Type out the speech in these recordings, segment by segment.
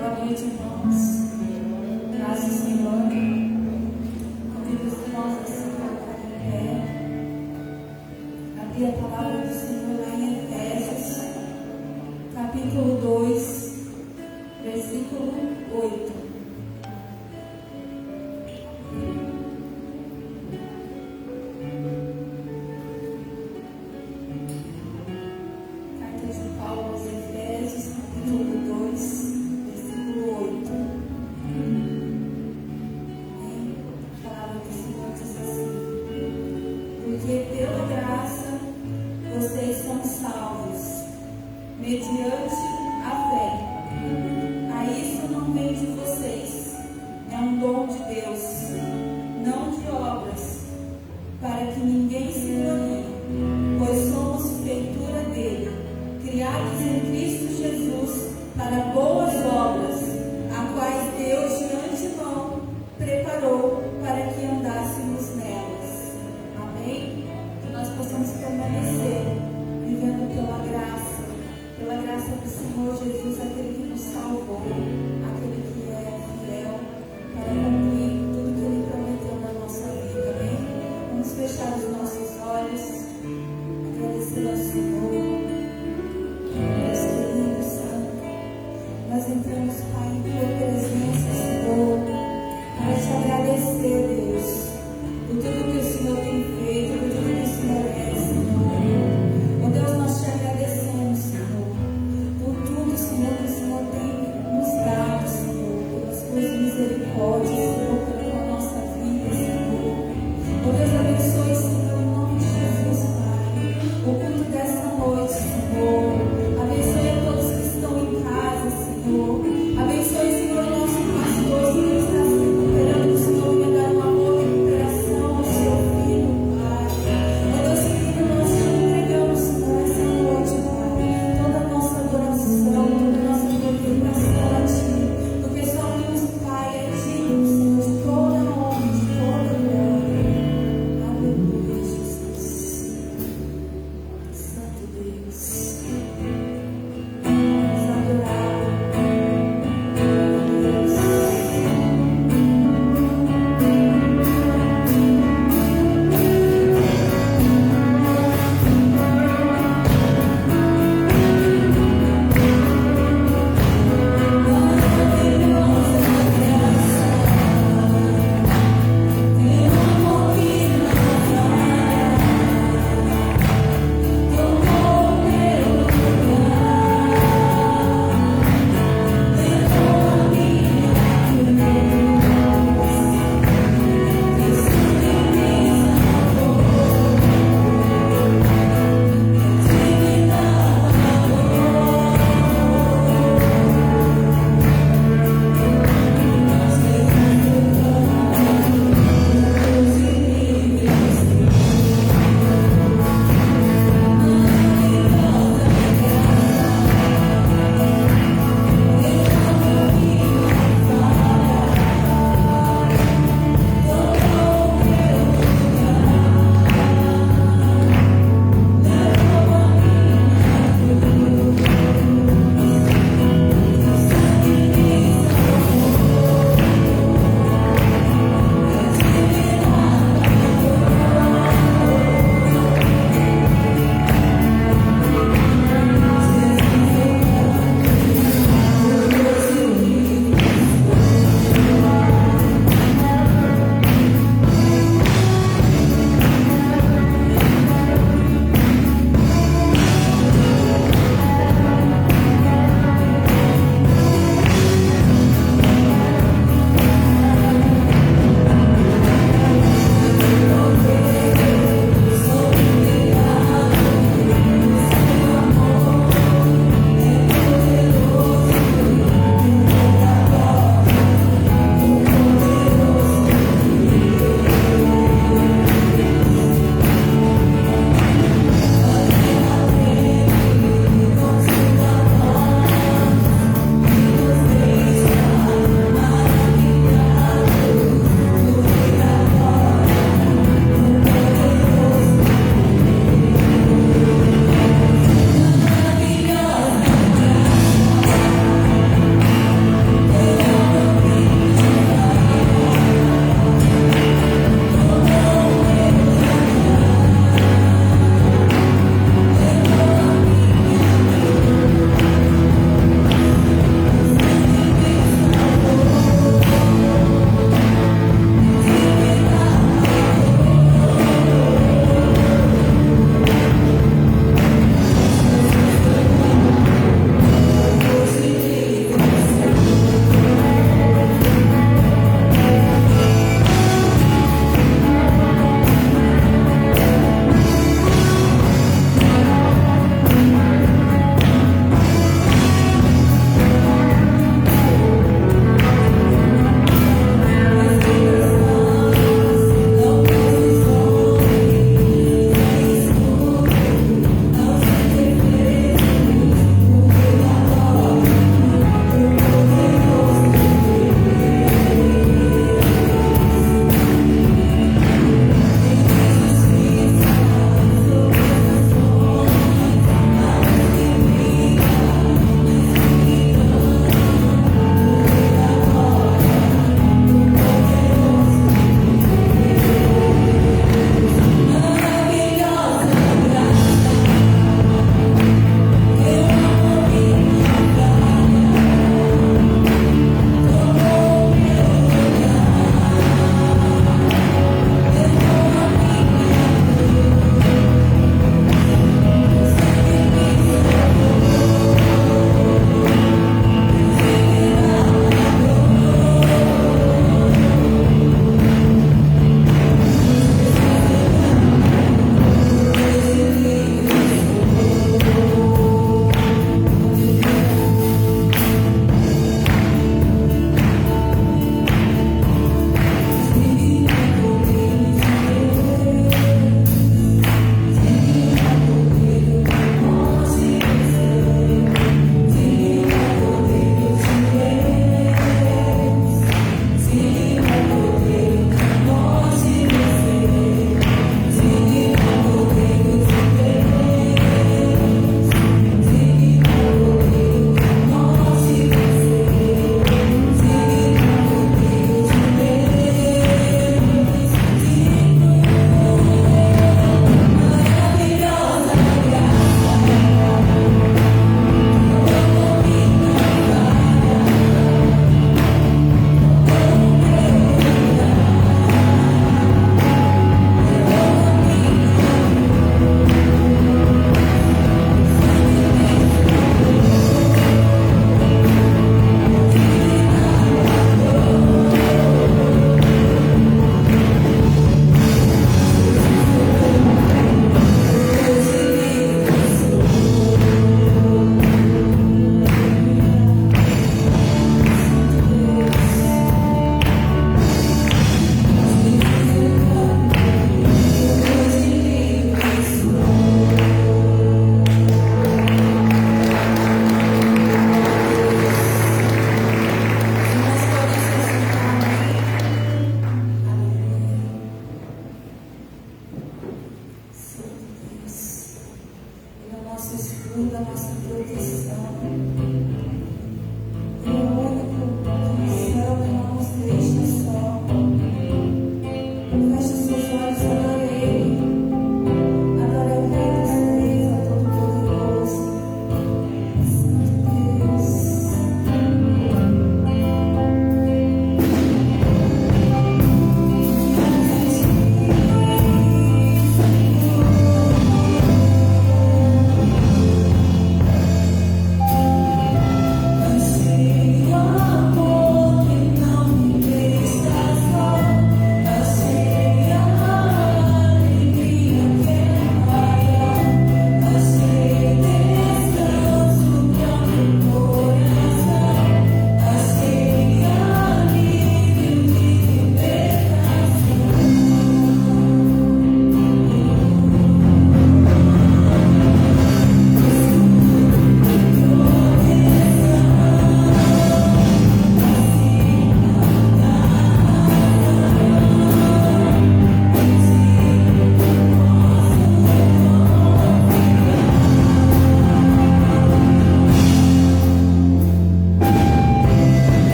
Boa noite, irmãos. Graças ao Senhor. Convido os irmãos a se colocarem em pé. Abrir a palavra do Senhor lá em Efésios, capítulo 2, versículo 8. Carta de Paulo aos Efésios, capítulo 2, versículo 8. A palavra do Senhor diz assim: porque pela graça vocês são salvos, mediante a fé. A isso não vem de vocês, é um dom de Deus, não de obras, para que ninguém se glorie, pois somos feitura dele, criados em Cristo Jesus para boas obras, a quais Deus de antemão preparou para que andássemos nelas. Amém? Que nós possamos permanecer vivendo pela graça do Senhor Jesus, aquele que nos salvou, aquele que é fiel para cumprir tudo que Ele prometeu na nossa vida. Amém? Vamos fechar os nossos olhos, agradecer ao Senhor. Deus querido, Santo, nós entramos, Pai, em Tua presença, Senhor, para te agradecer, Deus, por tudo que o Senhor tem feito, por tudo que o Senhor é, Senhor. Oh Deus, nós te agradecemos, Senhor, por tudo, Senhor, que o Senhor tem nos dado, Senhor, pelas Tuas misericórdias, Senhor, pela nossa vida, Senhor. Oh Deus, abençoe, Senhor, em nome de Jesus, Pai, o culto dessa noite, Senhor. Abençoe a todos que estão em casa, Senhor. Abençoe, Senhor, o nosso pastor, Senhor, está se recuperando, que o Senhor venha dar uma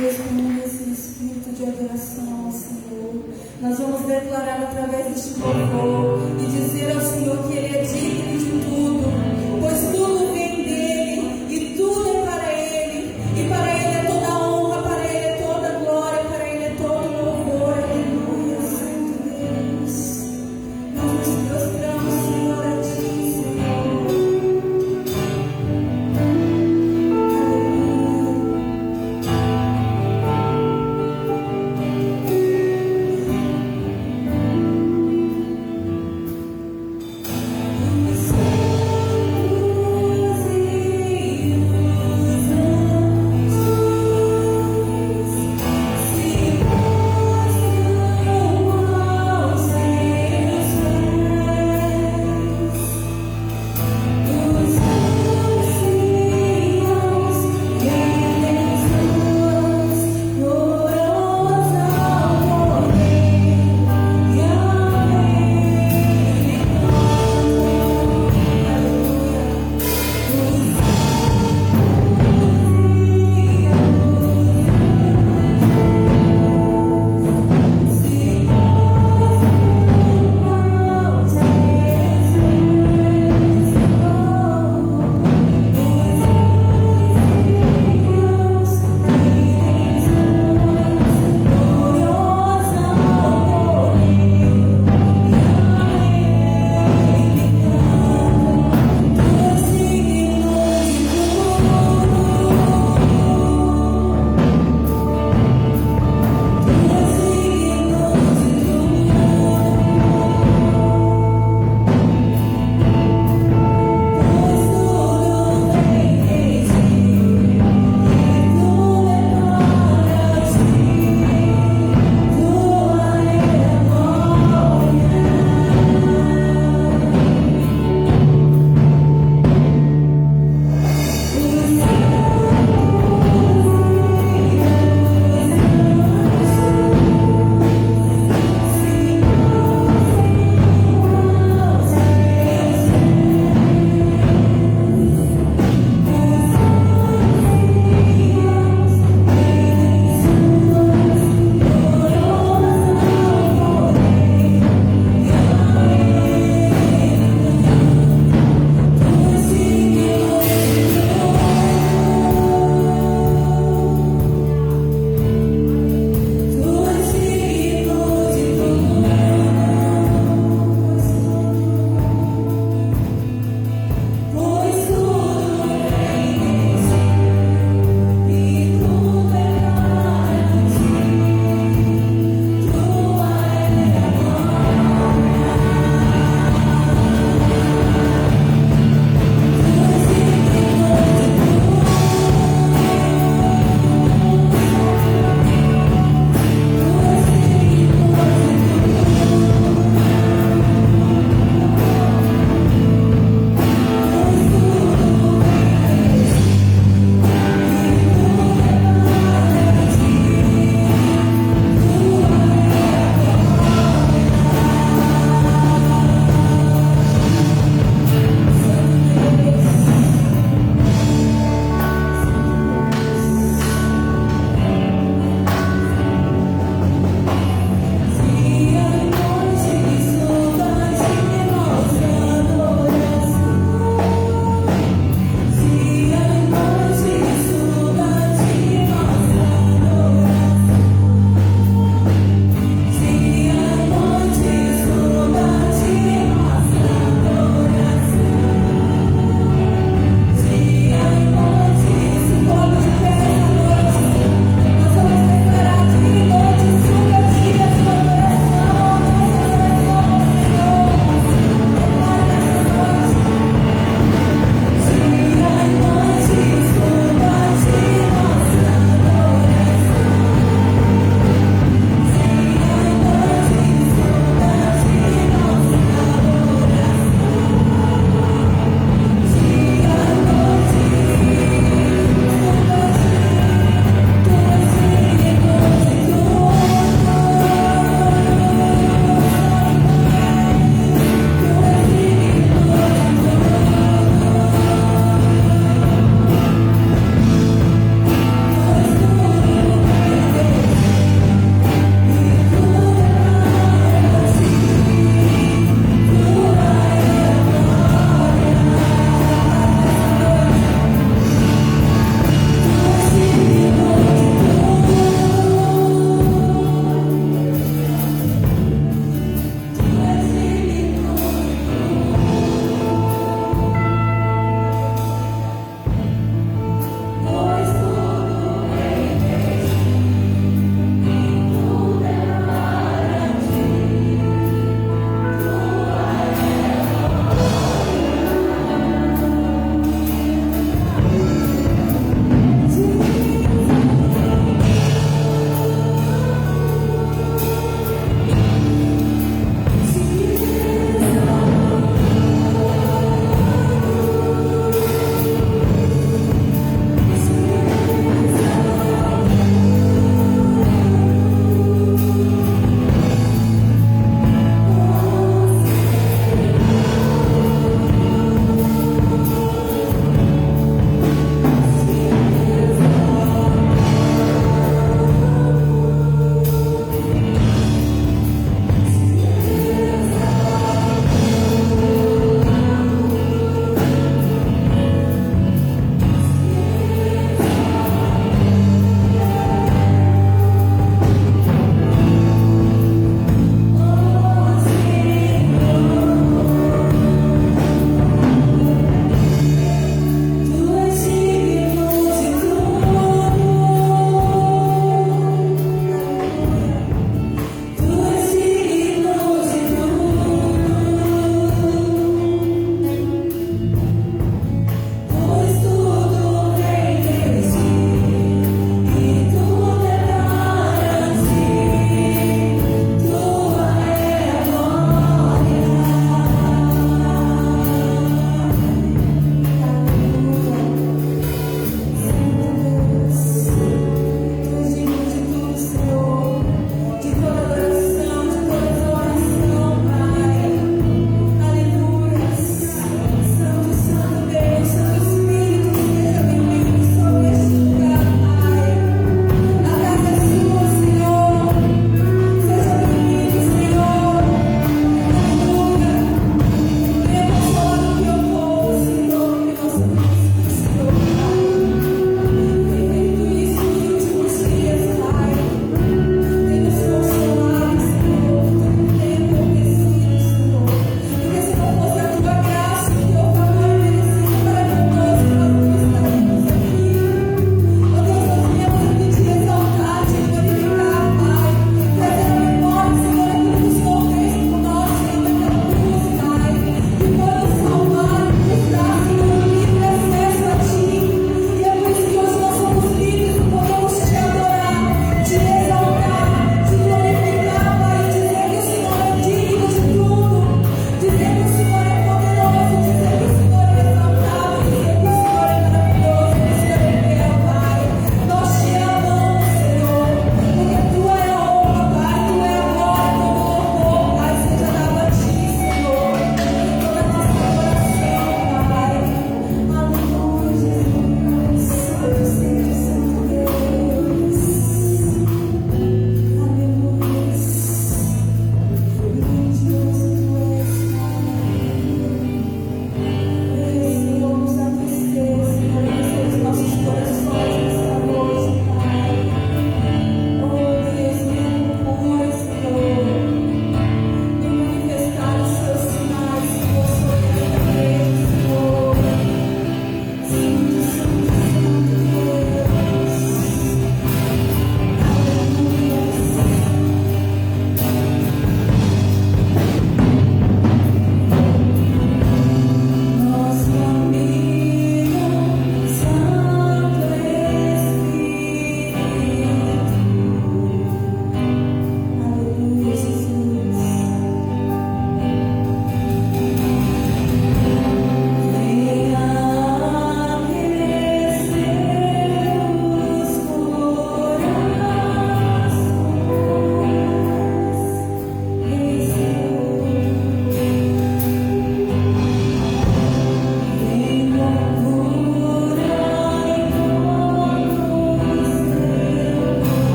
Deus, com esse espírito de adoração ao Senhor, nós vamos declarar através deste louvor e dizer ao Senhor que Ele é digno de tudo, pois tudo vem dEle e tudo é para Ele, e para Ele é toda a honra, para Ele é toda a glória, para Ele é todo o louvor. Aleluia, Santo Deus. Nós nos prostramos, Senhor, a Ti, Senhor. Aleluia.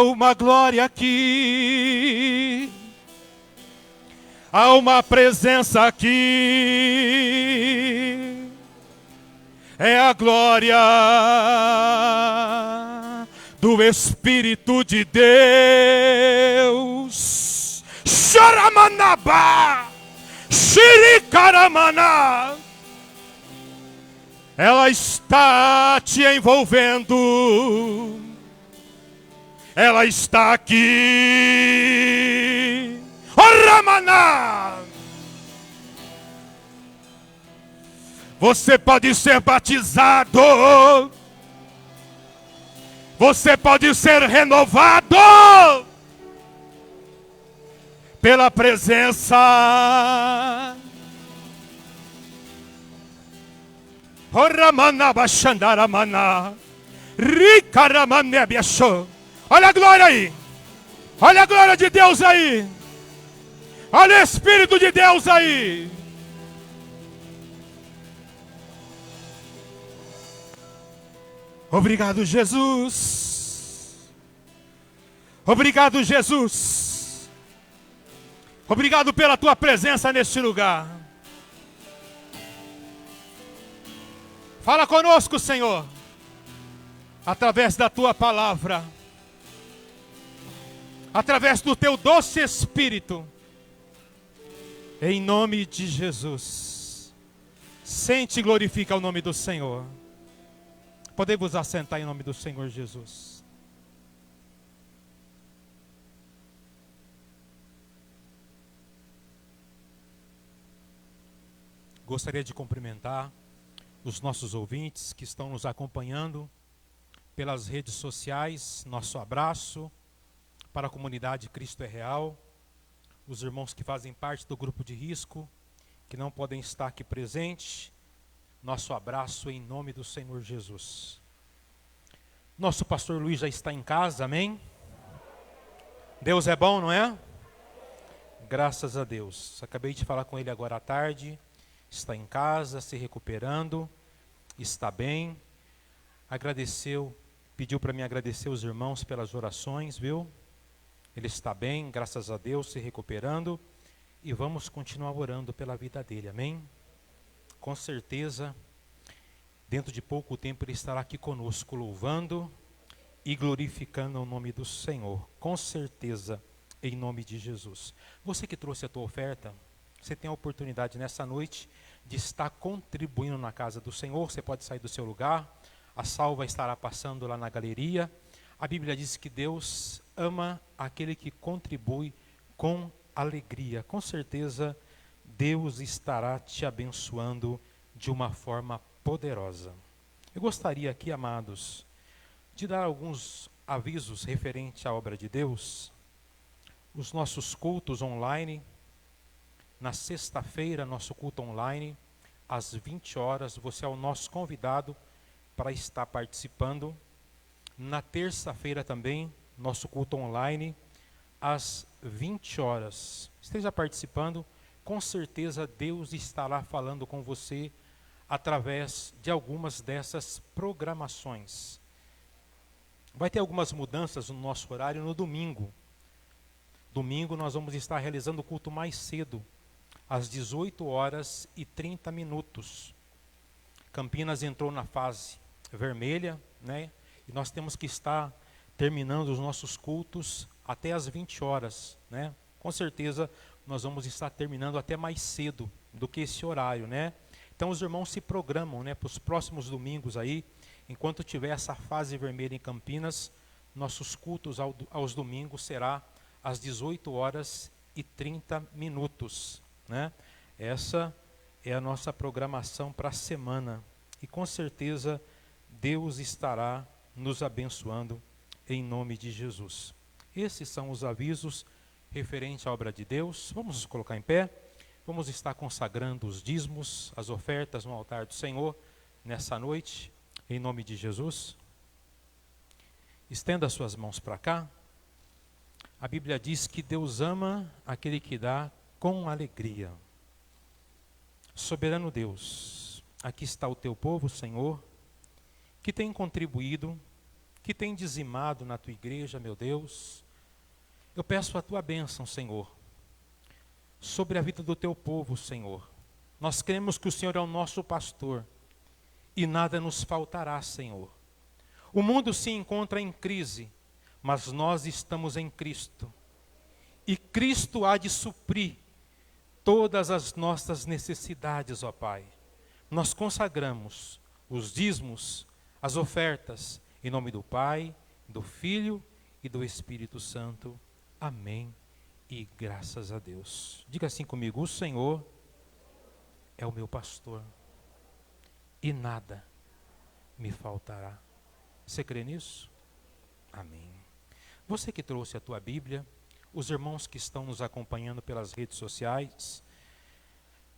Há uma glória aqui, há uma presença aqui, é a glória do Espírito de Deus. Charamanabá, Shirikaramana. Ela está te envolvendo. Ela está aqui. Oramaná. Você pode ser batizado. Você pode ser renovado pela presença. Oramana bashandaramana. Rikaramane biachou. Olha a glória aí. Olha a glória de Deus aí. Olha o Espírito de Deus aí. Obrigado, Jesus. Obrigado, Jesus. Obrigado pela tua presença neste lugar. Fala conosco, Senhor, através da tua palavra, através do teu doce Espírito, em nome de Jesus. Sente e glorifica o nome do Senhor. Podemos assentar em nome do Senhor Jesus. Gostaria de cumprimentar os nossos ouvintes que estão nos acompanhando pelas redes sociais. Nosso abraço para a comunidade Cristo é Real. Os irmãos que fazem parte do grupo de risco, que não podem estar aqui presentes. Nosso abraço em nome do Senhor Jesus. Nosso pastor Luiz já está em casa, amém? Deus é bom, não é? Graças a Deus. Acabei de falar com ele agora à tarde. Está em casa, se recuperando. Está bem. Agradeceu, pediu para mim agradecer os irmãos pelas orações, viu? Ele está bem, graças a Deus, se recuperando. E vamos continuar orando pela vida dele, amém? Com certeza, dentro de pouco tempo ele estará aqui conosco, louvando e glorificando o nome do Senhor. Com certeza, em nome de Jesus. Você que trouxe a tua oferta, você tem a oportunidade nessa noite de estar contribuindo na casa do Senhor. Você pode sair do seu lugar, a salva estará passando lá na galeria. A Bíblia diz que Deus ama aquele que contribui com alegria. Com certeza, Deus estará te abençoando de uma forma poderosa. Eu gostaria aqui, amados, de dar alguns avisos referentes à obra de Deus. Os nossos cultos online, na sexta-feira, nosso culto online, às 20 horas, você é o nosso convidado para estar participando. Na terça-feira também, nosso culto online, às 20 horas. Esteja participando, com certeza Deus estará falando com você através de algumas dessas programações. Vai ter algumas mudanças no nosso horário no domingo. Domingo nós vamos estar realizando o culto mais cedo, às 18 horas e 30 minutos. Campinas entrou na fase vermelha, né? E nós temos que estar terminando os nossos cultos até às 20 horas, né? Com certeza nós vamos estar terminando até mais cedo do que esse horário, né? Então os irmãos se programam, né, para os próximos domingos aí, enquanto tiver essa fase vermelha em Campinas, nossos cultos aos domingos será às 18 horas e 30 minutos, né? Essa é a nossa programação para a semana. E com certeza Deus estará nos abençoando em nome de Jesus. Esses são os avisos referentes à obra de Deus. Vamos nos colocar em pé. Vamos estar consagrando os dízimos, as ofertas no altar do Senhor nessa noite, em nome de Jesus. Estenda as suas mãos para cá. A Bíblia diz que Deus ama aquele que dá com alegria. Soberano Deus, aqui está o teu povo, Senhor, que tem contribuído, que que tem dizimado na tua igreja, meu Deus, eu peço a tua bênção, Senhor, sobre a vida do teu povo, Senhor. Nós cremos que o Senhor é o nosso pastor e nada nos faltará, Senhor. O mundo se encontra em crise, mas nós estamos em Cristo. E Cristo há de suprir todas as nossas necessidades, ó Pai. Nós consagramos os dízimos, as ofertas, em nome do Pai, do Filho e do Espírito Santo. Amém. E graças a Deus. Diga assim comigo: o Senhor é o meu pastor e nada me faltará. Você crê nisso? Amém. Você que trouxe a tua Bíblia, os irmãos que estão nos acompanhando pelas redes sociais,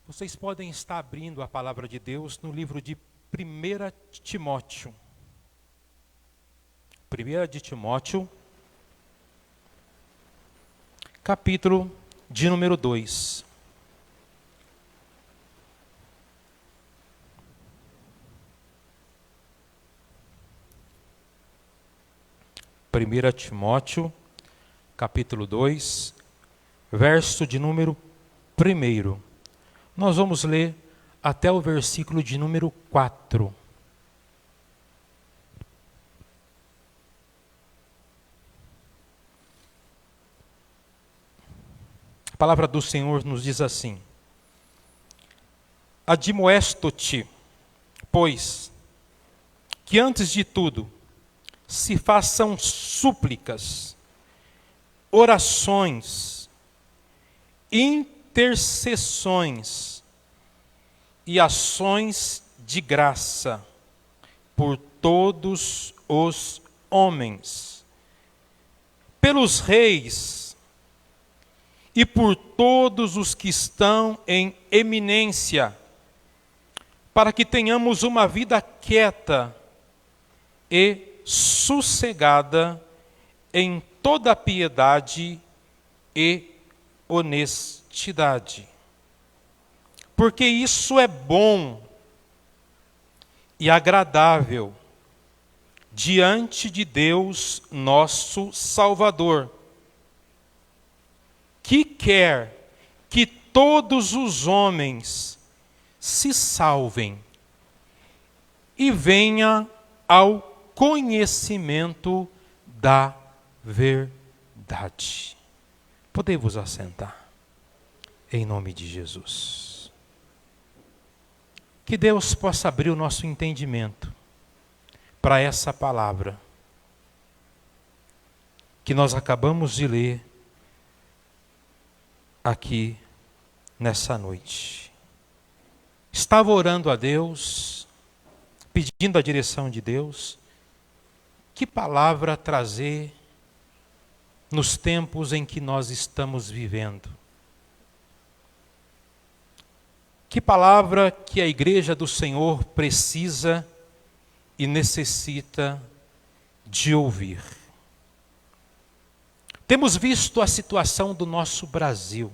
vocês podem estar abrindo a palavra de Deus no livro de 1 Timóteo. 1 de Timóteo, capítulo de número 2. Primeira Timóteo, capítulo 2, verso de número 1. Nós vamos ler até o versículo de número 4. A palavra do Senhor nos diz assim: admoesto-te, pois, que antes de tudo se façam súplicas, orações, intercessões e ações de graça por todos os homens, pelos reis e por todos os que estão em eminência, para que tenhamos uma vida quieta e sossegada em toda piedade e honestidade. Porque isso é bom e agradável diante de Deus nosso Salvador, que quer que todos os homens se salvem e venham ao conhecimento da verdade. Podem vos assentar, em nome de Jesus. Que Deus possa abrir o nosso entendimento para essa palavra que nós acabamos de ler aqui nessa noite. Estava orando a Deus, pedindo a direção de Deus, que palavra trazer nos tempos em que nós estamos vivendo. Que palavra que a igreja do Senhor precisa e necessita de ouvir. Temos visto a situação do nosso Brasil.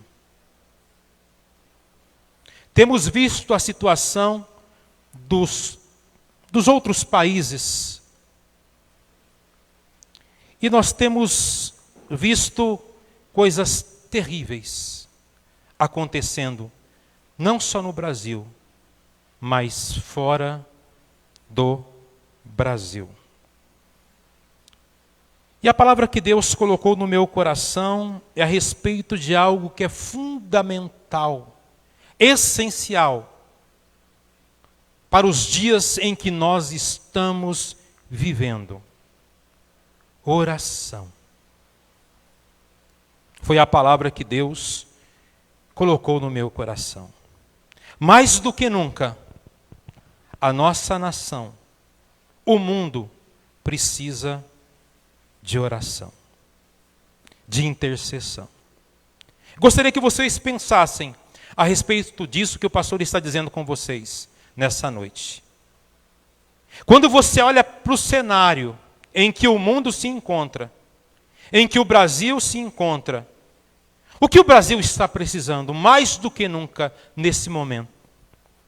Temos visto a situação dos outros países. E nós temos visto coisas terríveis acontecendo, não só no Brasil, mas fora do Brasil. E a palavra que Deus colocou no meu coração é a respeito de algo que é fundamental, essencial, para os dias em que nós estamos vivendo. Oração. Foi a palavra que Deus colocou no meu coração. Mais do que nunca, a nossa nação, o mundo, precisa de oração, de intercessão. Gostaria que vocês pensassem a respeito disso que o pastor está dizendo com vocês nessa noite. Quando você olha para o cenário em que o mundo se encontra, em que o Brasil se encontra, o que o Brasil está precisando mais do que nunca nesse momento?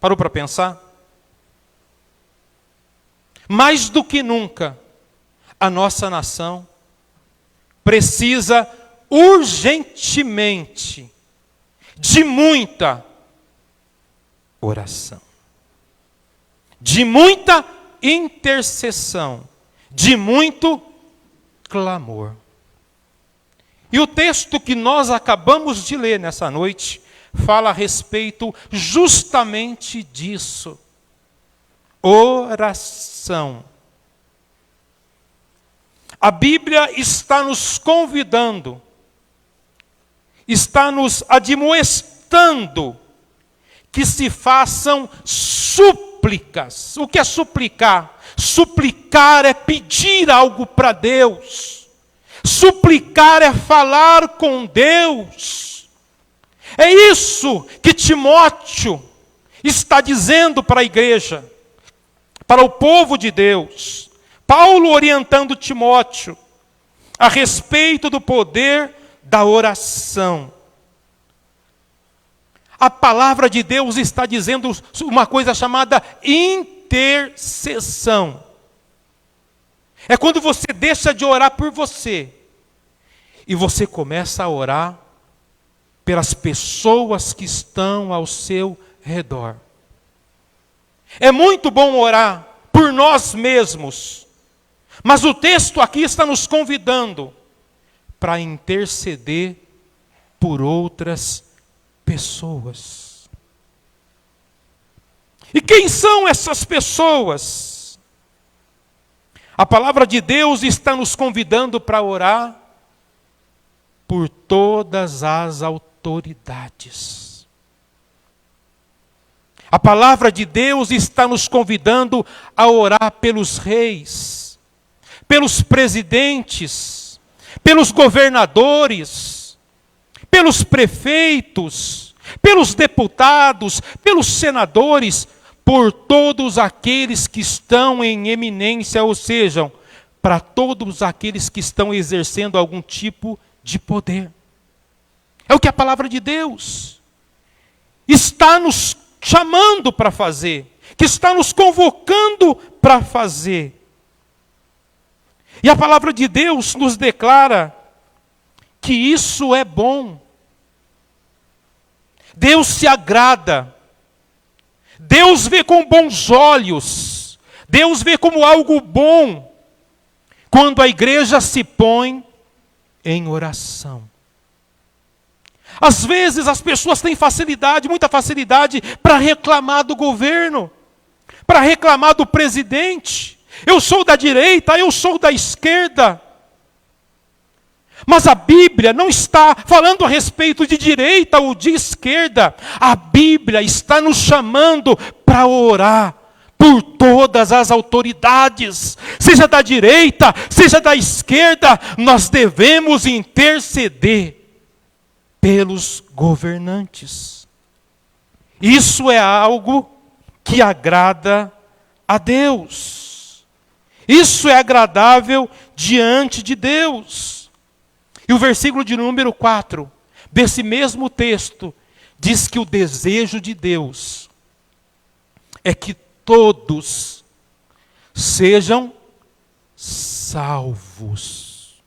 Parou para pensar? Mais do que nunca, a nossa nação precisa urgentemente de muita oração, de muita intercessão, de muito clamor. E o texto que nós acabamos de ler nessa noite fala a respeito justamente disso. Oração. A Bíblia está nos convidando, está nos admoestando que se façam súplicas. O que é suplicar? Suplicar é pedir algo para Deus. Suplicar é falar com Deus. É isso que Timóteo está dizendo para a igreja, para o povo de Deus. Paulo orientando Timóteo a respeito do poder da oração. A palavra de Deus está dizendo uma coisa chamada intercessão. É quando você deixa de orar por você e você começa a orar pelas pessoas que estão ao seu redor. É muito bom orar por nós mesmos, mas o texto aqui está nos convidando para interceder por outras pessoas. E quem são essas pessoas? A palavra de Deus está nos convidando para orar por todas as autoridades. A palavra de Deus está nos convidando a orar pelos reis, pelos presidentes, pelos governadores, pelos prefeitos, pelos deputados, pelos senadores, por todos aqueles que estão em eminência, ou seja, para todos aqueles que estão exercendo algum tipo de poder. É o que a palavra de Deus está nos chamando para fazer, que está nos convocando para fazer. E a palavra de Deus nos declara que isso é bom. Deus se agrada. Deus vê com bons olhos. Deus vê como algo bom quando a igreja se põe em oração. Às vezes as pessoas têm facilidade, muita facilidade, para reclamar do governo, para reclamar do presidente. Eu sou da direita, eu sou da esquerda. Mas a Bíblia não está falando a respeito de direita ou de esquerda. A Bíblia está nos chamando para orar por todas as autoridades. Seja da direita, seja da esquerda, nós devemos interceder pelos governantes. Isso é algo que agrada a Deus. Isso é agradável diante de Deus. E o versículo de número 4, desse mesmo texto, diz que o desejo de Deus é que todos sejam salvos.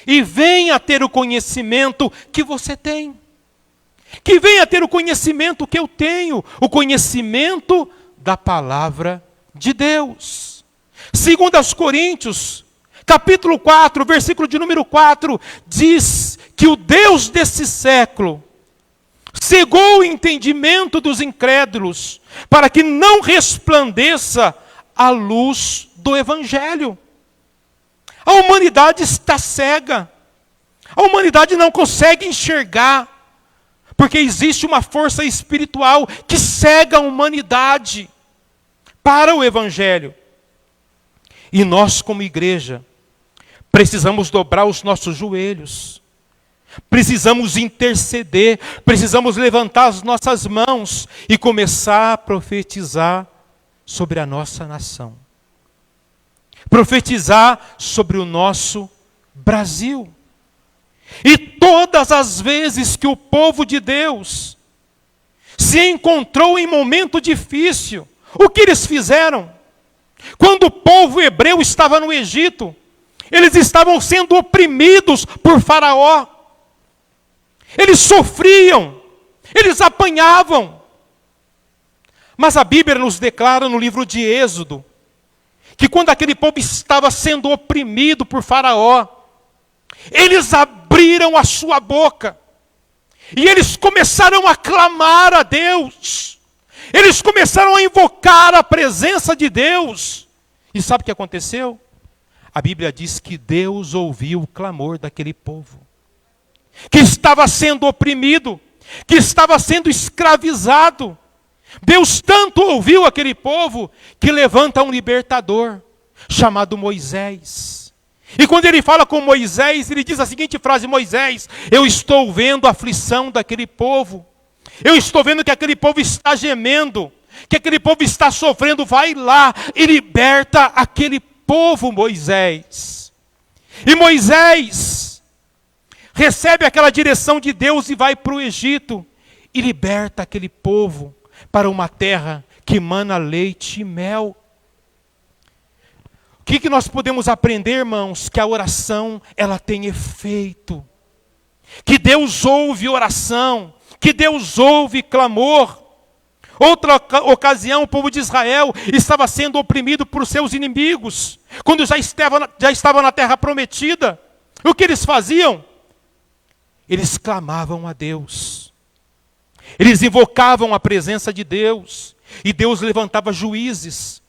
E venha ter o conhecimento que você tem. Que venha ter o conhecimento que eu tenho. O conhecimento da palavra de Deus. 2 Coríntios, capítulo 4, versículo de número 4, diz que o Deus desse século cegou o entendimento dos incrédulos, para que não resplandeça a luz do Evangelho. A humanidade está cega. A humanidade não consegue enxergar, porque existe uma força espiritual que cega a humanidade para o Evangelho. E nós, como igreja, precisamos dobrar os nossos joelhos. Precisamos interceder, precisamos levantar as nossas mãos e começar a profetizar sobre a nossa nação. Profetizar sobre o nosso Brasil. E todas as vezes que o povo de Deus se encontrou em momento difícil, o que eles fizeram? Quando o povo hebreu estava no Egito, Eles estavam sendo oprimidos por Faraó. Eles sofriam, eles apanhavam. Mas a Bíblia nos declara no livro de Êxodo, que quando aquele povo estava sendo oprimido por Faraó, eles abriram a sua boca, e eles começaram a clamar a Deus, eles começaram a invocar a presença de Deus. E sabe o que aconteceu? A Bíblia diz que Deus ouviu o clamor daquele povo, que estava sendo oprimido, que estava sendo escravizado. Deus tanto ouviu aquele povo, que levanta um libertador, chamado Moisés. E quando ele fala com Moisés, ele diz a seguinte frase: Moisés, eu estou vendo a aflição daquele povo. Eu estou vendo que aquele povo está gemendo, que aquele povo está sofrendo. Vai lá e liberta aquele povo, Moisés. E Moisés recebe aquela direção de Deus e vai para o Egito e liberta aquele povo para uma terra que mana leite e mel. O que nós podemos aprender, irmãos? Que a oração, ela tem efeito. Que Deus ouve oração, que Deus ouve clamor. Outra ocasião, o povo de Israel estava sendo oprimido por seus inimigos. Quando já estava na terra prometida, o que eles faziam? Eles clamavam a Deus. Eles invocavam a presença de Deus. E Deus levantava juízes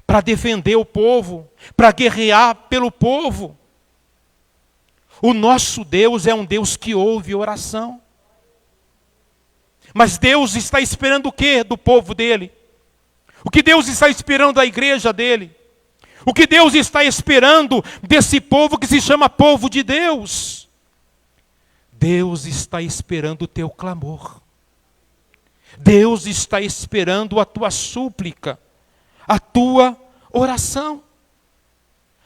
para defender o povo, para guerrear pelo povo. O nosso Deus é um Deus que ouve oração. Mas Deus está esperando o quê do povo dele? O que Deus está esperando da igreja dele? O que Deus está esperando desse povo que se chama povo de Deus? Deus está esperando o teu clamor. Deus está esperando a tua súplica, a tua oração.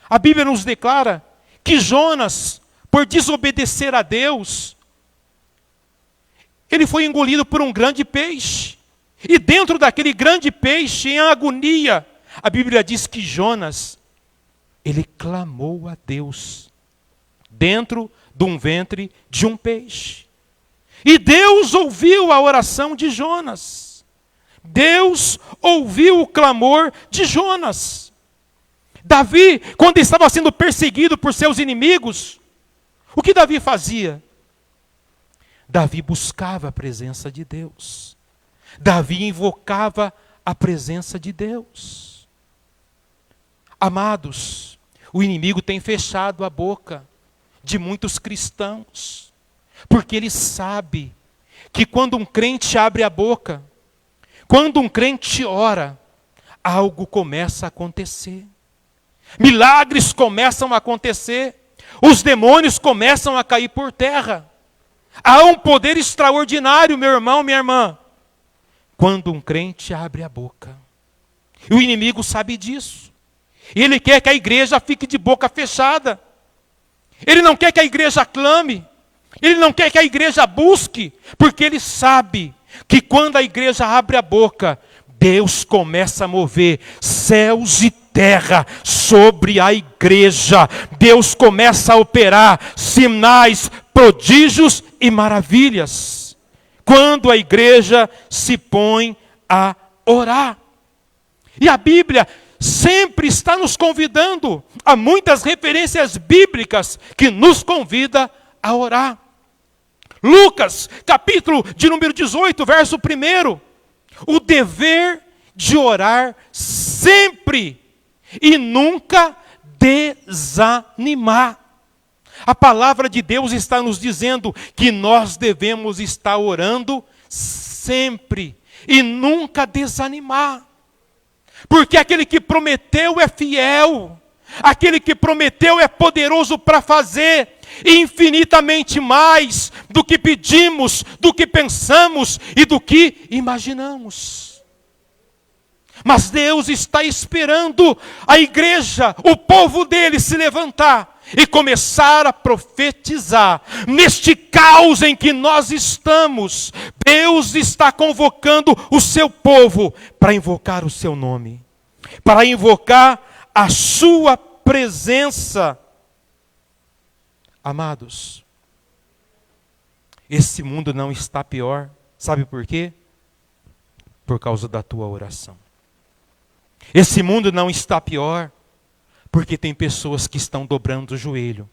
A Bíblia nos declara que Jonas, por desobedecer a Deus, ele foi engolido por um grande peixe. E dentro daquele grande peixe, em agonia, a Bíblia diz que Jonas, ele clamou a Deus, dentro de um ventre de um peixe. E Deus ouviu a oração de Jonas. Deus ouviu o clamor de Jonas. Davi, quando estava sendo perseguido por seus inimigos, o que Davi fazia? Davi buscava a presença de Deus. Davi invocava a presença de Deus. Amados, o inimigo tem fechado a boca de muitos cristãos, porque ele sabe que quando um crente abre a boca, quando um crente ora, algo começa a acontecer. Milagres começam a acontecer. Os demônios começam a cair por terra. Há um poder extraordinário, meu irmão, minha irmã, quando um crente abre a boca. E o inimigo sabe disso. Ele quer que a igreja fique de boca fechada. Ele não quer que a igreja clame. Ele não quer que a igreja busque, porque ele sabe que quando a igreja abre a boca, Deus começa a mover céus e terra sobre a igreja. Deus começa a operar sinais, prodígios e maravilhas, quando a igreja se põe a orar. E a Bíblia sempre está nos convidando, há muitas referências bíblicas que nos convida a orar. Lucas, capítulo de número 18, verso 1. O dever de orar sempre e nunca desanimar. A palavra de Deus está nos dizendo que nós devemos estar orando sempre e nunca desanimar. Porque aquele que prometeu é fiel, aquele que prometeu é poderoso para fazer infinitamente mais do que pedimos, do que pensamos e do que imaginamos. Mas Deus está esperando a igreja, o povo dele se levantar e começar a profetizar. Neste caos em que nós estamos, Deus está convocando o seu povo para invocar o seu nome, para invocar a sua presença. Amados, esse mundo não está pior. Sabe por quê? Por causa da tua oração. Esse mundo não está pior porque tem pessoas que estão dobrando o joelho.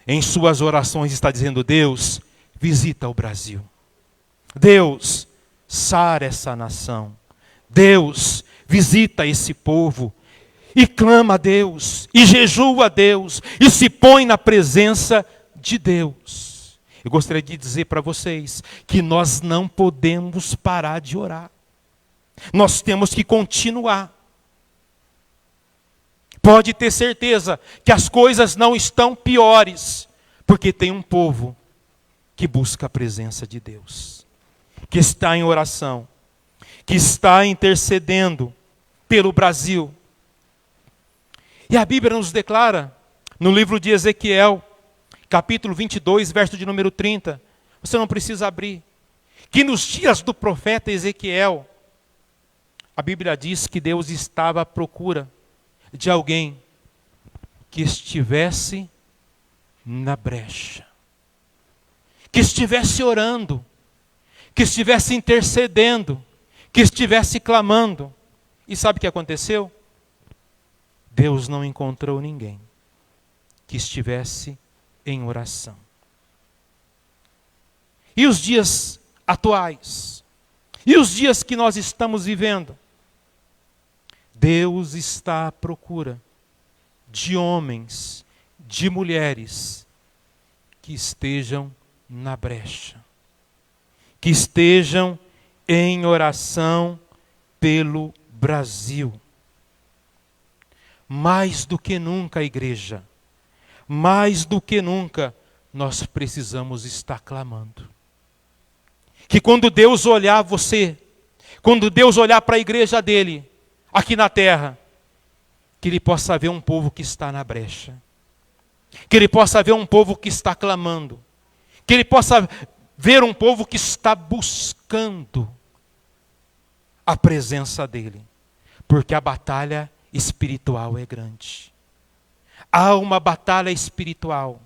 Em suas orações está dizendo: Deus, visita o Brasil. Deus, sara essa nação. Deus, visita esse povo. E clama a Deus, e jejua a Deus, e se põe na presença de Deus. Eu gostaria de dizer para vocês que nós não podemos parar de orar. Nós temos que continuar. Pode ter certeza que as coisas não estão piores, porque tem um povo que busca a presença de Deus, que está em oração, que está intercedendo pelo Brasil. E a Bíblia nos declara, no livro de Ezequiel, capítulo 22, verso de número 30, você não precisa abrir, que nos dias do profeta Ezequiel, a Bíblia diz que Deus estava à procura de alguém que estivesse na brecha, que estivesse orando, que estivesse intercedendo, que estivesse clamando. E sabe o que aconteceu? Deus não encontrou ninguém que estivesse em oração. E os dias atuais? E os dias que nós estamos vivendo? Deus está à procura de homens, de mulheres que estejam na brecha, que estejam em oração pelo Brasil. Mais do que nunca, igreja, mais do que nunca, nós precisamos estar clamando. Que quando Deus olhar você, quando Deus olhar para a igreja dele, aqui na terra, que ele possa ver um povo que está na brecha, que ele possa ver um povo que está clamando, que ele possa ver um povo que está buscando a presença dele, porque a batalha espiritual é grande. Há uma batalha espiritual.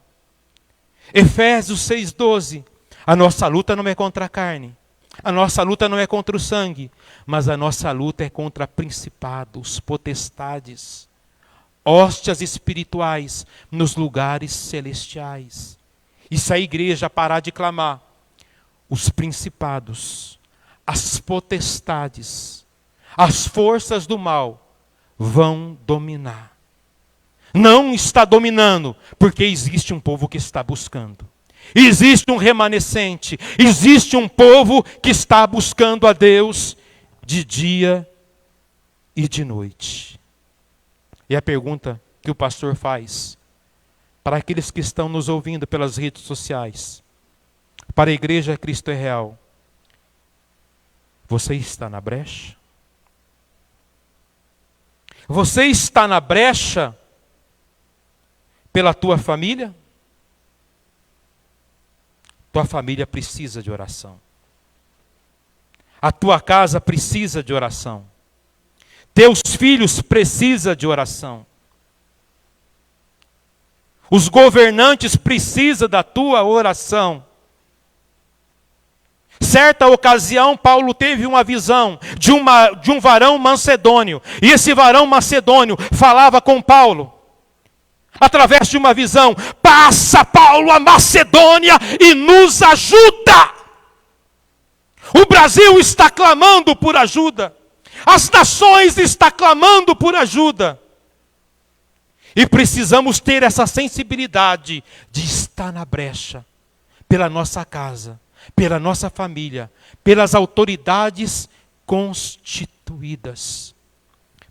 Efésios 6,12, a nossa luta não é contra a carne, a nossa luta não é contra o sangue, mas a nossa luta é contra principados, potestades, hóstias espirituais nos lugares celestiais. E se a igreja parar de clamar, os principados, as potestades, as forças do mal vão dominar. Não está dominando, porque existe um povo que está buscando. Existe um remanescente, existe um povo que está buscando a Deus de dia e de noite. E a pergunta que o pastor faz para aqueles que estão nos ouvindo pelas redes sociais, para a Igreja Cristo é Real: você está na brecha? Você está na brecha pela tua família? Tua família precisa de oração. A tua casa precisa de oração. Teus filhos precisam de oração. Os governantes precisam da tua oração. Certa ocasião, Paulo teve uma visão de um varão macedônio. E esse varão macedônio falava com Paulo, através de uma visão: passa, Paulo, a Macedônia e nos ajuda. O Brasil está clamando por ajuda. As nações estão clamando por ajuda. E precisamos ter essa sensibilidade de estar na brecha pela nossa casa, pela nossa família, pelas autoridades constituídas.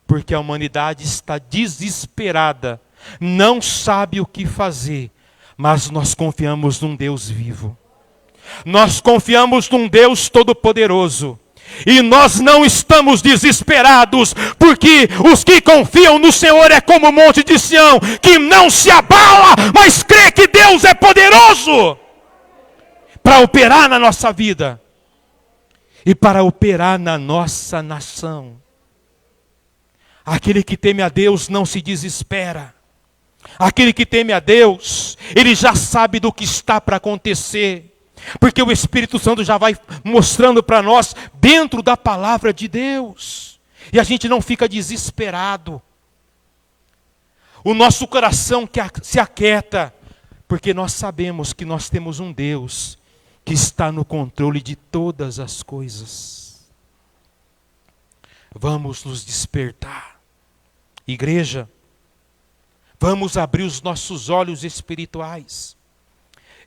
Porque a humanidade está desesperada, não sabe o que fazer, mas nós confiamos num Deus vivo. Nós confiamos num Deus todo-poderoso. E nós não estamos desesperados, porque os que confiam no Senhor é como o monte de Sião, que não se abala, mas crê que Deus é poderoso para operar na nossa vida e para operar na nossa nação. Aquele que teme a Deus não se desespera. Aquele que teme a Deus, ele já sabe do que está para acontecer. Porque o Espírito Santo já vai mostrando para nós dentro da palavra de Deus. E a gente não fica desesperado. O nosso coração se aquieta, porque nós sabemos que nós temos um Deus que está no controle de todas as coisas. Vamos nos despertar. Igreja, vamos abrir os nossos olhos espirituais.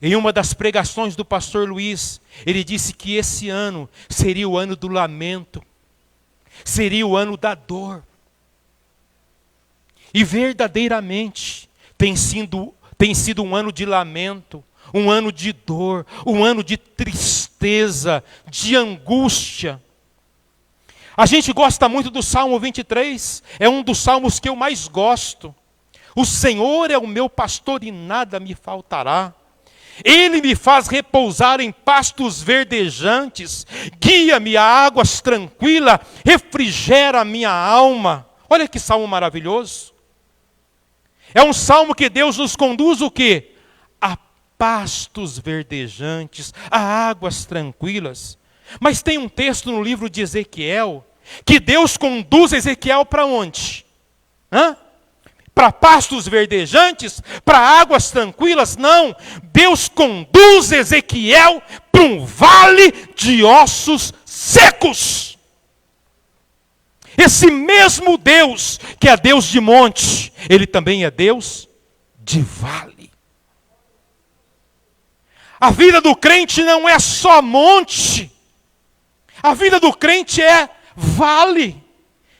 Em uma das pregações do pastor Luiz, ele disse que esse ano seria o ano do lamento, seria o ano da dor. E verdadeiramente tem sido um ano de lamento, um ano de dor, um ano de tristeza, de angústia. A gente gosta muito do Salmo 23, é um dos salmos que eu mais gosto. O Senhor é o meu pastor e nada me faltará. Ele me faz repousar em pastos verdejantes, guia-me a águas tranquilas, refrigera a minha alma. Olha que salmo maravilhoso. É um salmo que Deus nos conduz o quê? A pastos verdejantes, a águas tranquilas. Mas tem um texto no livro de Ezequiel, que Deus conduz Ezequiel para onde? Para pastos verdejantes? Para águas tranquilas? Não. Deus conduz Ezequiel para um vale de ossos secos. Esse mesmo Deus, que é Deus de monte, Ele também é Deus de vale. A vida do crente não é só monte. A vida do crente é vale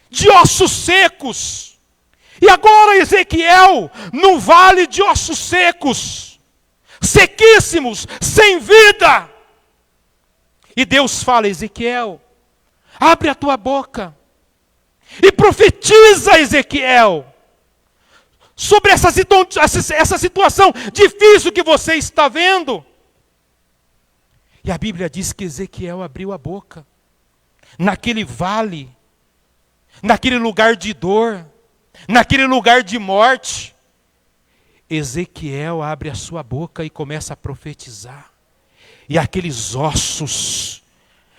de ossos secos. E agora Ezequiel, no vale de ossos secos, sequíssimos, sem vida. E Deus fala: Ezequiel, abre a tua boca e profetiza, Ezequiel, sobre essa situação difícil que você está vendo. E a Bíblia diz que Ezequiel abriu a boca, naquele vale, naquele lugar de dor, naquele lugar de morte. Ezequiel abre a sua boca e começa a profetizar. E aqueles ossos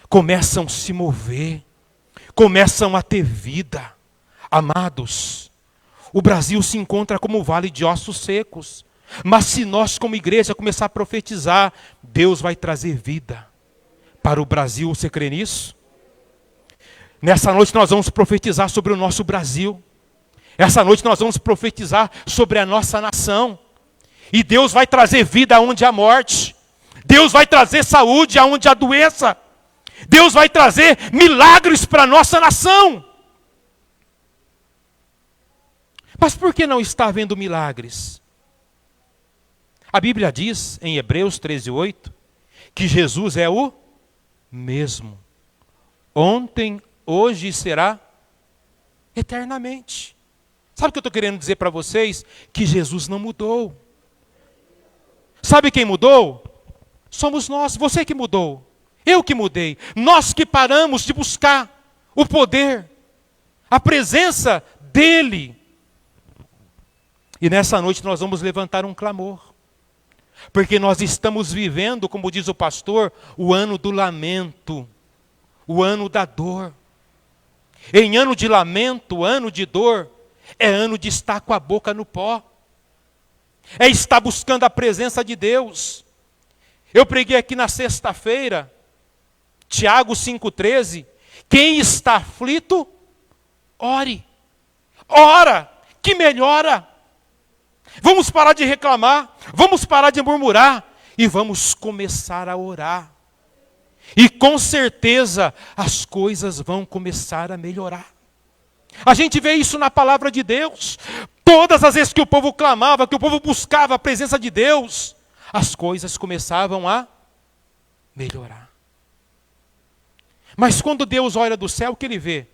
começam a se mover, começam a ter vida. Amados, o Brasil se encontra como um vale de ossos secos. Mas se nós como igreja começar a profetizar, Deus vai trazer vida para o Brasil. Você crê nisso? Nessa noite nós vamos profetizar sobre o nosso Brasil. Essa noite nós vamos profetizar sobre a nossa nação. E Deus vai trazer vida aonde há morte. Deus vai trazer saúde aonde há doença. Deus vai trazer milagres para a nossa nação. Mas por que não está havendo milagres? A Bíblia diz, em Hebreus 13:8, que Jesus é o mesmo. Ontem, hoje e será eternamente. Sabe o que eu estou querendo dizer para vocês? Que Jesus não mudou. Sabe quem mudou? Somos nós. Você que mudou. Eu que mudei. Nós que paramos de buscar o poder, a presença dEle. E nessa noite nós vamos levantar um clamor. Porque nós estamos vivendo, como diz o pastor, o ano do lamento, o ano da dor. Em ano de lamento, ano de dor, é ano de estar com a boca no pó. É estar buscando a presença de Deus. Eu preguei aqui na sexta-feira, Tiago 5,13, quem está aflito, ore. Ora, que melhora. Vamos parar de reclamar, vamos parar de murmurar e vamos começar a orar. E com certeza as coisas vão começar a melhorar. A gente vê isso na palavra de Deus. Todas as vezes que o povo clamava, que o povo buscava a presença de Deus, as coisas começavam a melhorar. Mas quando Deus olha do céu, o que Ele vê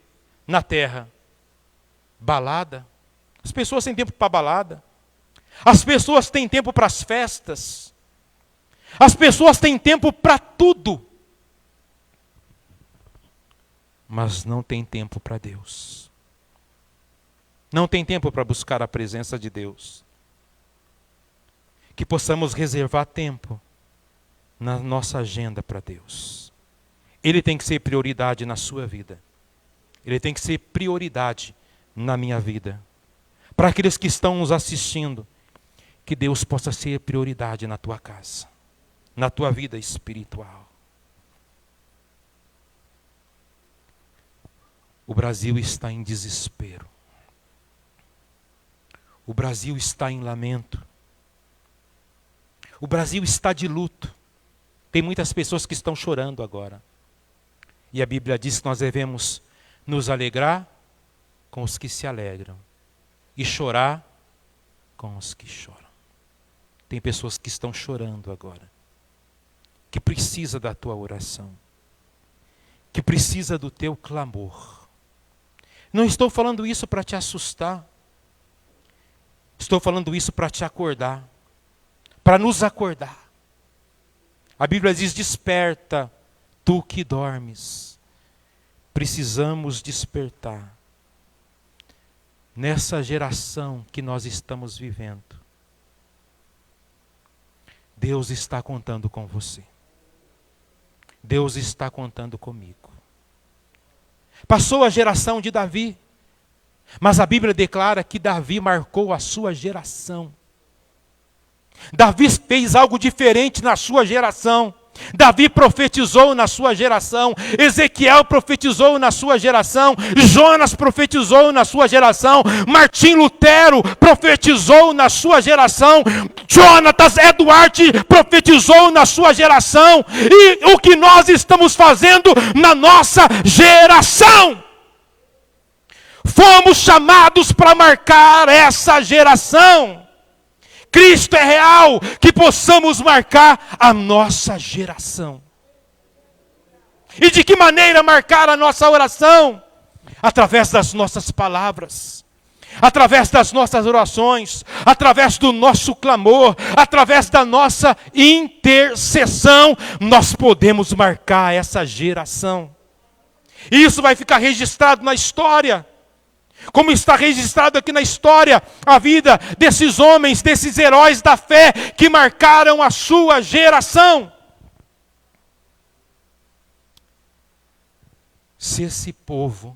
na terra? Balada. As pessoas têm tempo para balada. As pessoas têm tempo para as festas. As pessoas têm tempo para tudo. Mas não tem tempo para Deus. não tem tempo para buscar a presença de Deus. Que possamos reservar tempo na nossa agenda para Deus. Ele tem que ser prioridade na sua vida. Ele tem que ser prioridade na minha vida. Para aqueles que estão nos assistindo, que Deus possa ser prioridade na tua casa, na tua vida espiritual. O Brasil está em desespero. O Brasil está em lamento. O Brasil está de luto. Tem muitas pessoas que estão chorando agora. E a Bíblia diz que nós devemos nos alegrar com os que se alegram e chorar com os que choram. Tem pessoas que estão chorando agora, que precisa da tua oração, que precisa do teu clamor. Não estou falando isso para te assustar. Estou falando isso para te acordar, para nos acordar. A Bíblia diz: desperta, tu que dormes. Precisamos despertar. Nessa geração que nós estamos vivendo, Deus está contando com você. Deus está contando comigo. Passou a geração de Davi, mas a Bíblia declara que Davi marcou a sua geração. Davi fez algo diferente na sua geração. Davi profetizou na sua geração. Ezequiel profetizou na sua geração. Jonas profetizou na sua geração. Martim Lutero profetizou na sua geração. Jonatas Edward profetizou na sua geração. E o que nós estamos fazendo na nossa geração? Fomos chamados para marcar essa geração. Cristo é real, que possamos marcar a nossa geração. E de que maneira marcar a nossa oração? Através das nossas palavras, através das nossas orações, através do nosso clamor, através da nossa intercessão, nós podemos marcar essa geração. E isso vai ficar registrado na história. Como está registrado aqui na história, a vida desses homens, desses heróis da fé que marcaram a sua geração. Se esse povo,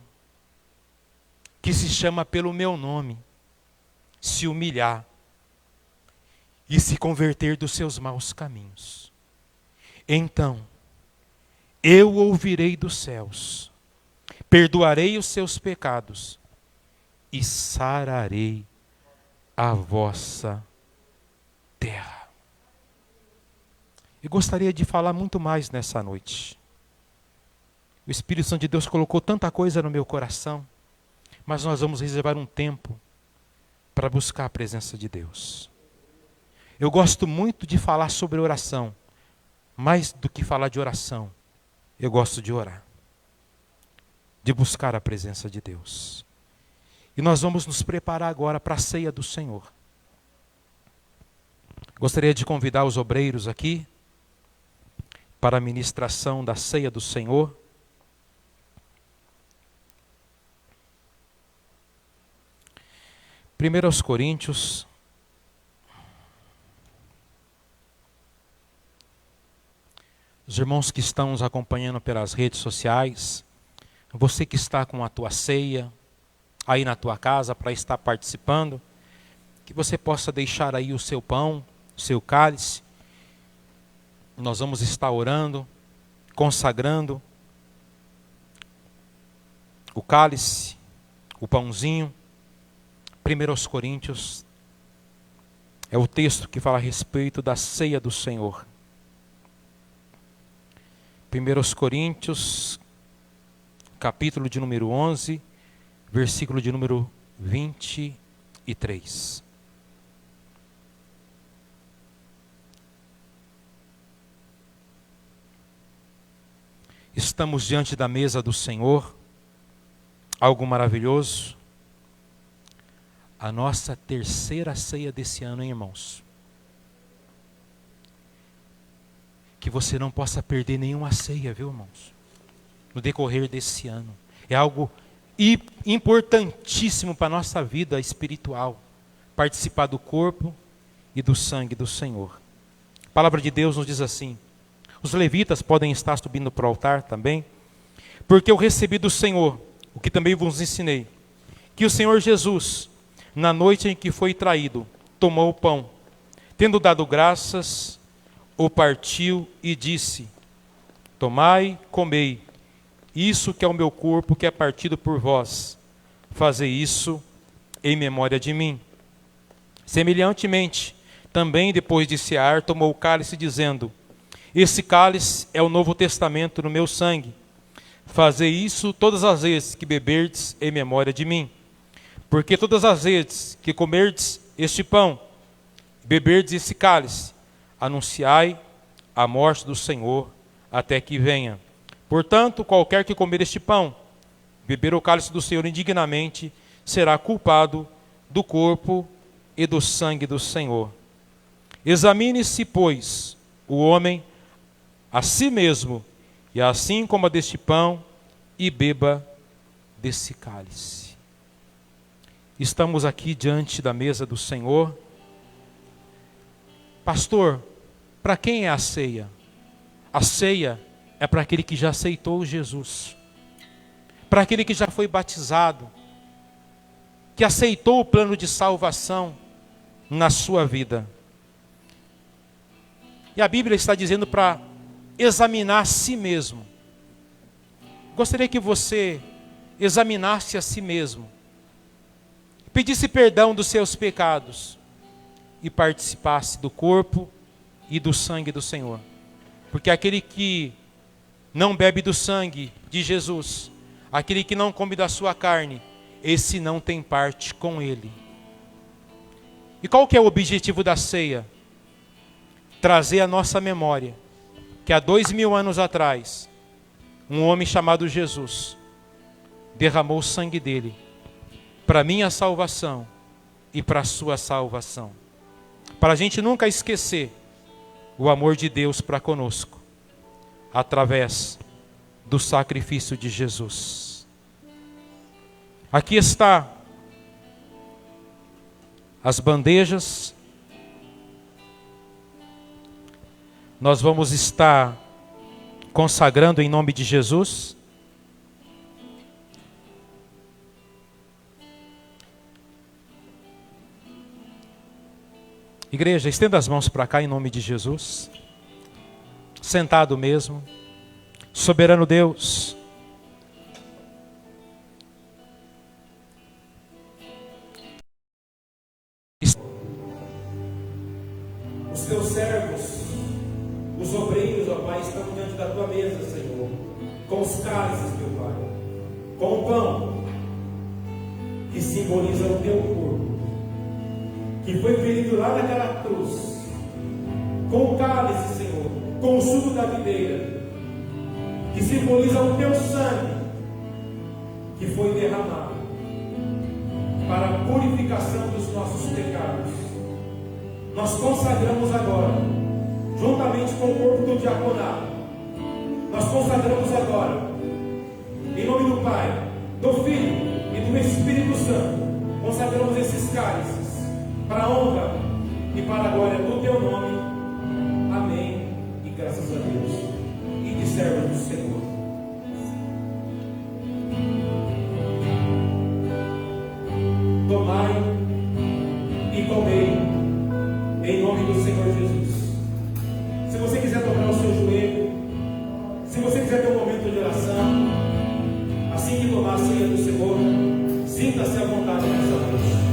que se chama pelo meu nome, se humilhar e se converter dos seus maus caminhos, então eu ouvirei dos céus, perdoarei os seus pecados e sararei a vossa terra. Eu gostaria de falar muito mais nessa noite. O Espírito Santo de Deus colocou tanta coisa no meu coração, mas nós vamos reservar um tempo para buscar a presença de Deus. Eu gosto muito de falar sobre oração, mais do que falar de oração, eu gosto de orar, de buscar a presença de Deus. E nós vamos nos preparar agora para a ceia do Senhor. Gostaria de convidar os obreiros aqui para a ministração da ceia do Senhor. Primeiro aos Coríntios, os irmãos que estão nos acompanhando pelas redes sociais, você que está com a tua ceia aí na tua casa para estar participando, que você possa deixar aí o seu pão, o seu cálice. Nós vamos estar orando, consagrando o cálice, o pãozinho. 1 Coríntios é o texto que fala a respeito da ceia do Senhor. 1 Coríntios, capítulo de número 11, versículo de número 23. Estamos diante da mesa do Senhor, algo maravilhoso. A nossa terceira ceia desse ano, hein, irmãos? Que você não possa perder nenhuma ceia, viu, irmãos? No decorrer desse ano. É algo e importantíssimo para a nossa vida espiritual, participar do corpo e do sangue do Senhor. A palavra de Deus nos diz assim, os levitas podem estar subindo para o altar também, porque eu recebi do Senhor, o que também vos ensinei, que o Senhor Jesus, na noite em que foi traído, tomou o pão, tendo dado graças, o partiu e disse, tomai, comei, isso que é o meu corpo que é partido por vós, fazei isso em memória de mim. Semelhantemente, também depois de cear, tomou o cálice dizendo, esse cálice é o novo testamento no meu sangue, fazei isso todas as vezes que beberdes em memória de mim. Porque todas as vezes que comerdes este pão, beberdes esse cálice, anunciai a morte do Senhor até que venha. Portanto, qualquer que comer este pão, beber o cálice do Senhor indignamente, será culpado do corpo e do sangue do Senhor. Examine-se, pois, o homem a si mesmo, e assim coma deste pão e beba desse cálice. Estamos aqui diante da mesa do Senhor. Pastor, para quem é a ceia? A ceia é para aquele que já aceitou Jesus, para aquele que já foi batizado, que aceitou o plano de salvação na sua vida. E a Bíblia está dizendo para examinar a si mesmo. Gostaria que você examinasse a si mesmo, pedisse perdão dos seus pecados e participasse do corpo e do sangue do Senhor. Porque aquele que não bebe do sangue de Jesus, aquele que não come da sua carne, esse não tem parte com ele. E qual que é o objetivo da ceia? Trazer à nossa memória que há 2000 anos atrás, um homem chamado Jesus derramou o sangue dele para a minha salvação e para a sua salvação. Para a gente nunca esquecer o amor de Deus para conosco, através do sacrifício de Jesus. Aqui está as bandejas. Nós vamos estar consagrando em nome de Jesus. Igreja, estenda as mãos para cá em nome de Jesus. Sentado mesmo. Soberano Deus, os teus servos, os obreiros, ó Pai, estão diante da tua mesa, Senhor, com os cálices, meu Pai, com o pão, que simboliza o teu corpo, que foi ferido lá naquela cruz, com o cálice, Senhor, com o suco da videira, que simboliza o teu sangue, que foi derramado para a purificação dos nossos pecados. Nós consagramos agora, juntamente com o corpo do diaconato, nós consagramos agora, em nome do Pai, do Filho e do Espírito Santo, consagramos esses cálices para a honra e para a glória do teu nome. Amém e graças a Deus. E de servos do Senhor. Tomai e comei em nome do Senhor Jesus. Se você quiser dobrar o seu joelho, se você quiser ter um momento de oração, assim que tomar a ceia do Senhor, sinta-se à vontade nessa noite.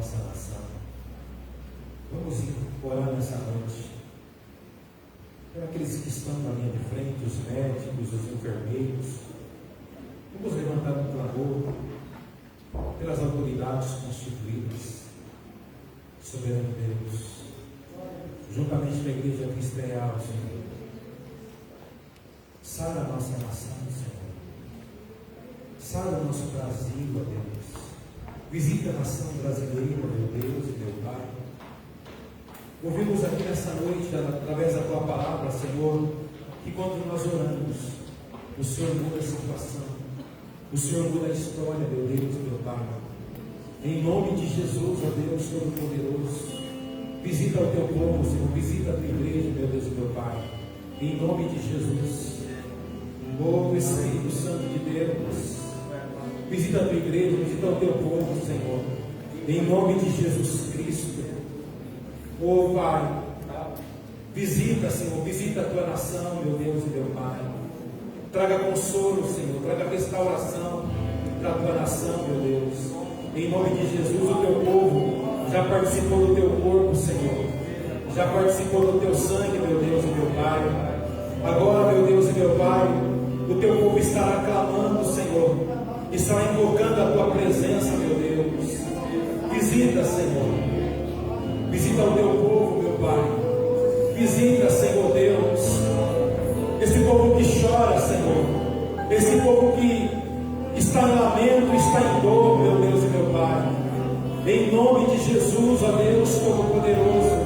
nossa nação. Vamos orar nessa noite por aqueles que estão na linha de frente, os médicos, os enfermeiros. Vamos levantar um clamor pelas autoridades constituídas, soberano Deus, juntamente com a Igreja Cristo Real, Senhor. Sara a nossa nação, Senhor. Sara o nosso Brasil, ó Deus. Visita a nação brasileira, meu Deus e meu Pai. Ouvimos aqui nessa noite, através da Tua palavra, Senhor, que quando nós oramos, o Senhor muda a situação, o Senhor muda a história, meu Deus e meu Pai. Em nome de Jesus, ó Deus Todo-Poderoso, visita o Teu povo, Senhor, visita a Tua igreja, meu Deus e meu Pai. Em nome de Jesus, ó Espírito Santo de Deus, visita a Tua igreja, visita o Teu povo, Senhor. Em nome de Jesus Cristo. Ó Pai, visita, Senhor, visita a Tua nação, meu Deus e meu Pai. Traga consolo, Senhor, traga restauração para a Tua nação, meu Deus. Em nome de Jesus, o Teu povo já participou do Teu corpo, Senhor. Já participou do Teu sangue, meu Deus e meu Pai. Agora, meu Deus e meu Pai, o Teu povo estará clamando, Senhor. Estará invocando a Tua presença, meu Deus. Visita, Senhor. Visita o Teu povo, meu Pai. Visita, Senhor Deus, esse povo que chora, Senhor. Esse povo que está em lamento, está em dor, meu Deus e meu Pai. Em nome de Jesus, ó Deus Todo-Poderoso,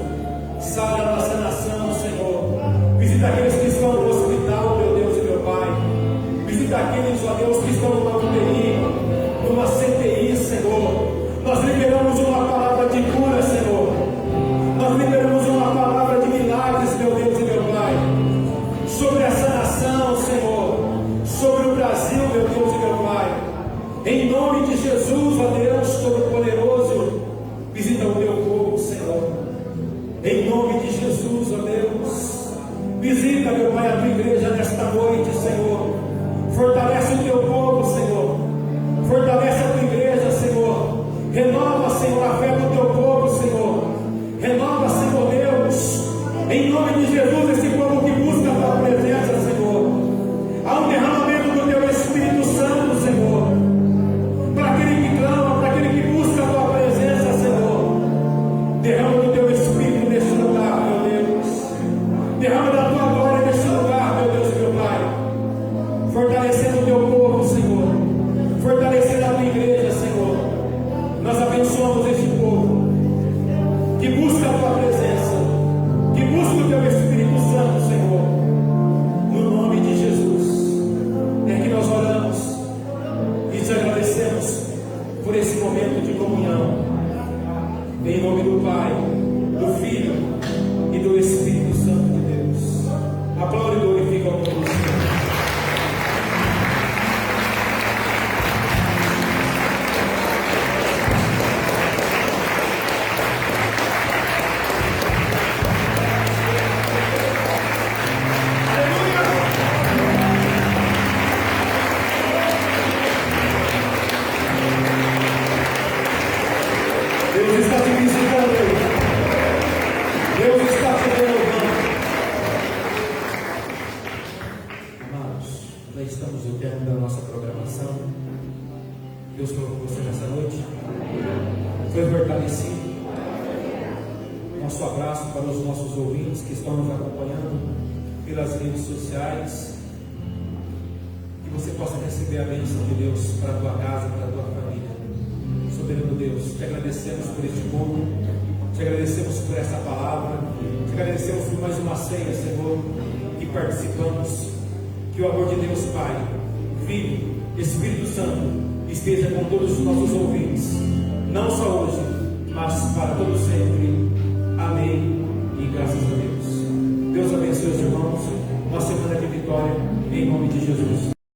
sara a nossa nação, Senhor. Visita aqueles que estão no hospital, meu Deus e meu Pai. Visita aqueles, ó Deus, que estão numa UTI, numa CTI, Senhor. Nós liberamos uma palavra de cura, Senhor. Nós liberamos uma palavra de milagres, meu Deus e meu Pai, sobre essa nação, Senhor, sobre o Brasil, meu Deus e meu Pai. Em nome de Jesus, ó Deus Todo-Poderoso, visita o Teu povo, Senhor. Em nome de Jesus, ó Deus, visita, meu Pai, a Tua igreja nesta noite, Senhor. Fortalece o Teu povo, Senhor. Fortalece a Tua igreja, Senhor. Renova, Senhor, a fé do Teu povo, Senhor. Renova, Senhor Deus, em nome de Jesus, esse povo que busca a Tua presença, Senhor. Há um derramamento do Teu Espírito Santo, Senhor, para aquele que clama, para aquele que busca a Tua presença, Senhor. Derrama do Teu Espírito nesse lugar, meu Deus. Derrama da Tua glória nesse lugar, meu Deus e meu Pai. Fortalecendo o Teu povo, Senhor. Fortalecendo a Tua igreja, Senhor. Nós abençoamos este povo que busca a Tua presença, que busca o Teu Espírito Santo, Senhor. No nome de Jesus, é que nós oramos e te agradecemos por esse momento de comunhão. Em nome do Pai, do Filho e do Espírito Santo de Deus. Aplaude e glorifica o nome do Senhor. Deus está te visitando. Deus está te derrubando. Amados, já estamos no termo da nossa programação. Deus falou com você nessa noite. Foi fortalecido. Nosso abraço para os nossos ouvintes que estão nos acompanhando pelas redes sociais. Que você possa receber a bênção de Deus para a tua casa, para a tua família. Soberano Deus, te agradecemos por este povo, te agradecemos por essa palavra, te agradecemos por mais uma ceia, Senhor, que participamos. Que o amor de Deus, Pai, Filho, Espírito Santo, esteja com todos os nossos ouvintes, não só hoje, mas para todo sempre. Amém e graças a Deus. Deus abençoe os irmãos, uma semana de vitória, em nome de Jesus.